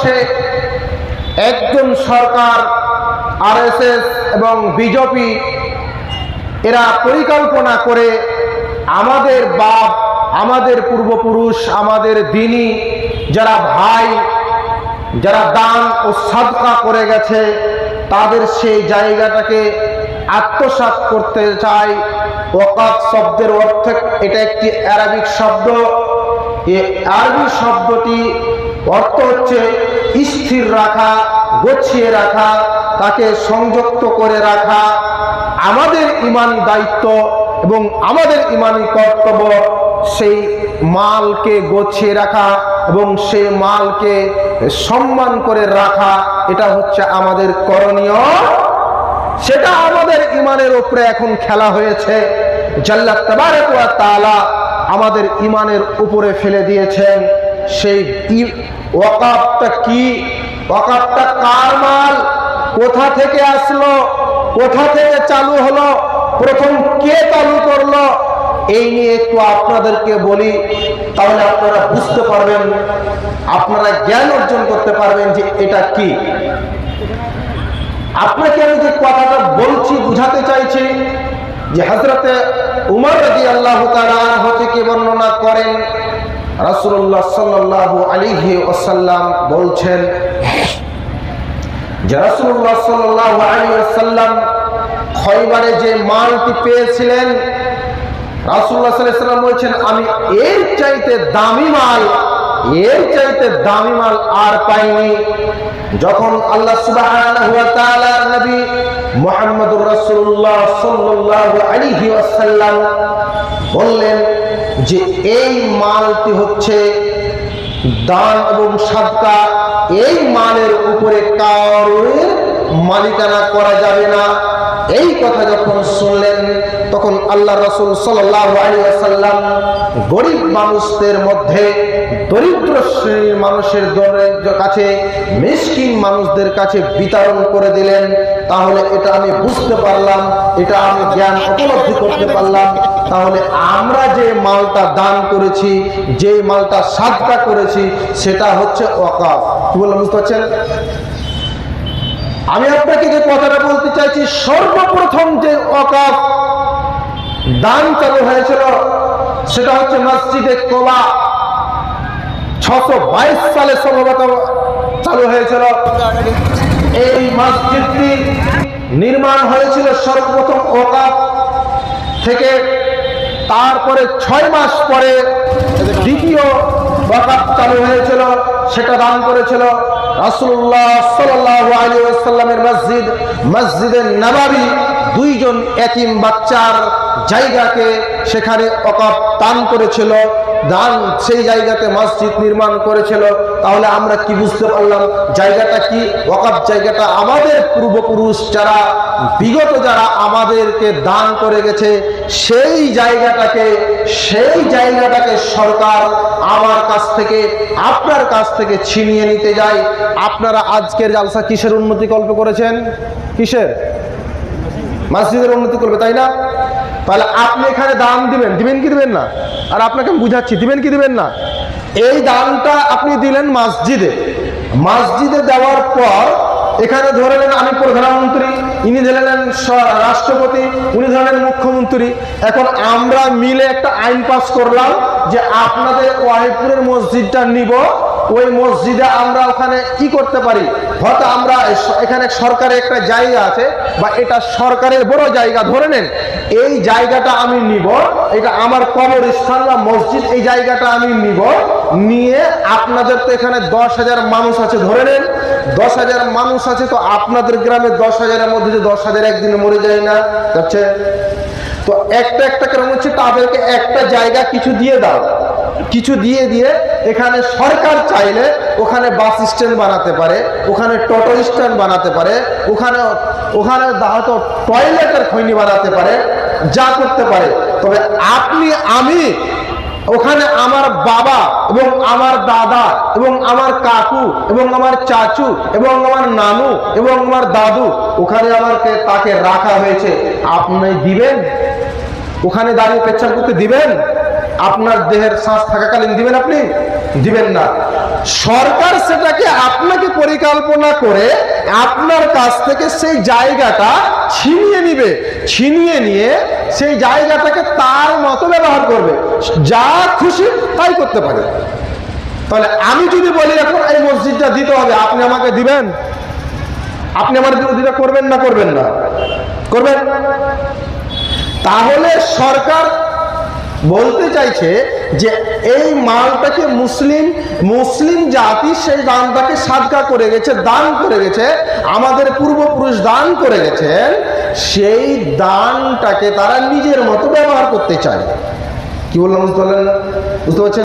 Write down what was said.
ভারতবর্ষে একজন সরকার আরএসএস এবং বিজেপি এরা পরিকল্পনা করে আমাদের বাপ, আমাদের পূর্বপুরুষ, আমাদের দিনী যারা ভাই, যারা দান ও সাদকা করে গেছে, তাদের সেই জায়গাটাকে আত্মসাৎ করতে চায়। ওয়াকাফ শব্দের অর্থ, এটা একটি আরবিক শব্দ। এই আরবি শব্দটি অর্থ হচ্ছে স্থির রাখা, গছিয়ে রাখা, তাকে সংযুক্ত করে রাখা। আমাদের ইমানি দায়িত্ব এবং আমাদের ইমানি কর্তব্য সেই মালকে গছিয়ে রাখা এবং সেই মালকে সম্মান করে রাখা, এটা হচ্ছে আমাদের করণীয়। সেটা আমাদের ইমানের উপরে এখন খেলা হয়েছে। আল্লাহ তাবারক ওয়া তাআলা আমাদের ইমানের উপরে ফেলে দিয়েছেন। সেই ওয়াকাফটা কি? ওয়াকাফটা কার মাল? কোথা থেকে আসলো? কোথা থেকে চালু হলো? প্রথম কে চালু করলো? এই নিয়ে একটু আপনাদেরকে বলি, তাহলে আপনারা বুঝতে পারবেন, আপনারা জ্ঞান অর্জন করতে পারবেন যে এটা কি। আপনাকে আমি যে কথাটা বলছি, বুঝাতে চাইছি যে হযরতে উমর রাদিয়াল্লাহু তাআলা আনহু থেকে বর্ণনা করেন, রাসূলুল্লাহ সাল্লাল্লাহু আলাইহি ওয়াসাল্লাম বলছেন যে রাসূলুল্লাহ সাল্লাল্লাহু আলাইহি ওয়াসাল্লাম খয়বারে যে মালটি পেয়েছিলেন, রাসূলুল্লাহ সাল্লাল্লাহু আলাইহি ওয়াসাল্লাম বলছেন, আমি এর চাইতে দামি মাল, এর চাইতে দামি মাল আর পাইনি। যখন আল্লাহ সুবহানাহু ওয়া তাআলার নবী মুহাম্মদুর রাসূলুল্লাহ সাল্লাল্লাহু আলাইহি ওয়াসাল্লাম বললেন যে এই মালটি হচ্ছে দান এবং সাদকা, এই মালের উপরে কারোর মালিকানা করা যাবে না। এই কথা যখন শুনলেন, তখন আল্লাহ রাসূল সাল্লাল্লাহু আলাইহি ওয়াসাল্লাম গরিব মানুষদের মধ্যে, দরিদ্র শ্রেণীর মানুষের কাছে, মিসকিন মানুষদের কাছে বিতরণ করে দিলেন। তাহলে এটা আমি বুঝতে পারলাম, এটা আমি জ্ঞান উপলব্ধি করতে পারলাম, তাহলে আমরা যে মালটা দান করেছি, যে মালটা সাদকা করেছি, সেটা হচ্ছে ওয়াকাফ। কি বললাম, বুঝতে পারছেন? আমি আপনাকে যে কথাটা বলতে চাইছি, সর্বপ্রথম যে ওয়াকাফ দান চালু হয়েছিল সেটা হচ্ছে মসজিদে কোবা। 622 সালে সম্ভবত চালু হয়েছিল। এই মসজিদটি নির্মাণ হয়েছিল সর্বপ্রথম ওয়াকাফ থেকে। তারপরে 6 মাস পরে দ্বিতীয় ওয়াকাফ চালু হয়েছিল, সেটা দান করেছিল রাসূলুল্লাহ সাল্লাল্লাহু আলাইহি ওয়াসাল্লামের মসজিদ, মসজিদে নববী। 2 জন এতিম বাচ্চার জায়গাকে সেখানে ওয়াকাফ দান করেছিল, দান সেই জায়গাতে মসজিদ নির্মাণ করেছিল। তাহলে আমরা কি বুঝতে পারলাম জায়গাটা কি? ওয়াকাফ জায়গাটা আমাদের পূর্বপুরুষ যারা, বিগত যারা আমাদেরকে দান করে গেছে, সেই জায়গাটাকে সরকার আমার কাছ থেকে, আপনার কাছ থেকে ছিনিয়ে নিতে যায়। আপনারা আজকের জালসা কিসের উন্নতি কল্প করেছেন? কিসের? মসজিদের উন্নতি করবে, তাই না? তাহলে আপনি এখানে দান দিবেন, দিবেন কি দিবেন না? আর আপনাকে আমি বুঝাচ্ছি, দিবেন কি দিবেন না? এই দানটা আপনি দিলেন মসজিদে, মসজিদে দেওয়ার পর এখানে ধরে নেন আমি প্রধানমন্ত্রী, ইনি ধরে নেন রাষ্ট্রপতি, উনি ধরে নেন মুখ্যমন্ত্রী। এখন আমরা মিলে একটা আইন পাস করলাম যে আপনাদের ওয়াহিদপুরের মসজিদটা নিব। ওই মসজিদে আমরা ওখানে কি করতে পারি? হয়তো আমরা এখানে সরকারের একটা জায়গা আছে, বা এটা সরকারের বড় জায়গা, ধরে নেন এই জায়গাটা আমি নিব, এটা আমার কবরস্থান বা মসজিদ, এই জায়গাটা আমি নিব, নিয়ে আপনাদের তো এখানে 10,000 মানুষ আছে, ধরে নেন 10,000 মানুষ আছে, তো আপনাদের গ্রামে 10,000-এর মধ্যে যে 10,000 একদিনে মরে যায় না যাচ্ছে, তো একটা একটা করে হচ্ছে তাদেরকে একটা জায়গা কিছু দিয়ে দাও, কিছু দিয়ে দিয়ে এখানে সরকার চাইলে ওখানে বাস স্ট্যান্ড বানাতে পারে, ওখানে টোটো স্ট্যান্ড বানাতে পারে, ওখানে হয়তো টয়লেটের খৈনি বানাতে পারে, যা করতে পারে। তবে আপনি, আমি ওখানে আমার বাবা এবং আমার দাদা এবং আমার কাকু এবং আমার চাচু এবং আমার নানু এবং আমার দাদু, ওখানে তাকে রাখা হয়েছে, আপনি দিবেন? ওখানে দাঁড়িয়ে পেচ্ছাপ করতে দিবেন? আপনার দেহের শ্বাস থাকাকালীন দিবেন? আপনি দিবেন না। সরকার সেটাকে আপনাকে পরিকল্পনা করে আপনার কাছ থেকে সেই জায়গাটা ছিনিয়ে নিবে, ছিনিয়ে নিয়ে সেই জায়গাটাকে তার মতো ব্যবহার করবে, যা খুশি তাই করতে পারে। তাহলে আমি যদি বলি এখন এই মসজিদটা দিতে হবে, আপনি আমাকে দিবেন? আপনি আমার বিরোধিতা করবেন না করবেন না? করবেন। তাহলে সরকার বলতে চাইছে যে এই মালটাকে মুসলিম জাতি সেই দানটাকে সাদকা করে গেছে, দান করে গেছে, আমাদের পূর্বপুরুষ দান করে গেছেন, সেই দানটাকে তারা নিজের মতো ব্যবহার করতে চায়। কি বললাম বুঝতে পারলেন? বুঝতে পারছেন?